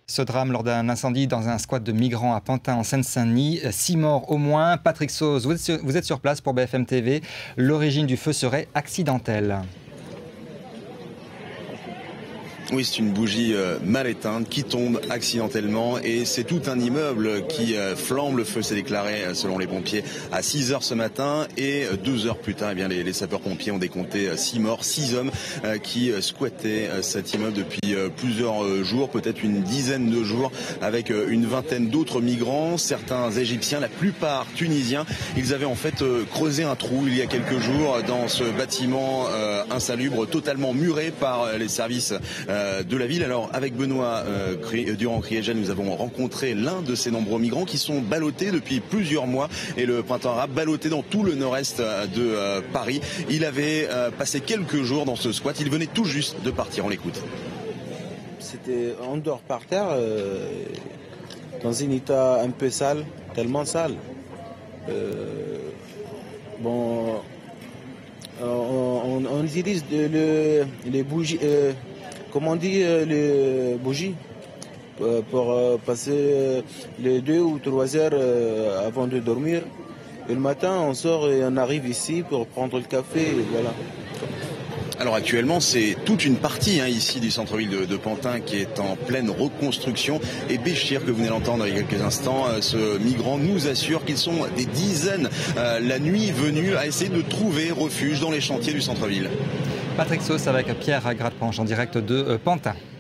Ce drame lors d'un incendie dans un squat de migrants à Pantin en Seine-Saint-Denis. 6 morts au moins. Patrick Sauze, vous êtes sur place pour BFM TV. L'origine du feu serait accidentelle. Oui, c'est une bougie mal éteinte qui tombe accidentellement et c'est tout un immeuble qui flambe. Le feu s'est déclaré, selon les pompiers, à 6 heures ce matin et 2 heures plus tard, les sapeurs-pompiers ont décompté 6 morts, 6 hommes qui squattaient cet immeuble depuis plusieurs jours, peut-être une dizaine de jours, avec une vingtaine d'autres migrants, certains Égyptiens, la plupart Tunisiens. Ils avaient en fait creusé un trou il y a quelques jours dans ce bâtiment insalubre, totalement muré par les services de la ville. Alors avec Benoît Durand-Kriégel, nous avons rencontré l'un de ces nombreux migrants qui sont ballottés depuis plusieurs mois et le printemps arabe ballotté dans tout le nord-est de Paris. Il avait passé quelques jours dans ce squat, il venait tout juste de partir, on l'écoute. C'était on dort par terre dans un état un peu sale, tellement sale. On utilise les bougies, comment on dit, les bougies pour passer les 2 ou 3 heures avant de dormir. Et le matin, on sort et on arrive ici pour prendre le café. Et voilà. Alors actuellement, c'est toute une partie ici du centre-ville de Pantin qui est en pleine reconstruction. Et Béchir, que vous venez d'entendre il y a quelques instants, ce migrant nous assure qu'ils sont des dizaines la nuit venue à essayer de trouver refuge dans les chantiers du centre-ville. Patrick Sauze avec Pierre Gradepanche en direct de Pantin.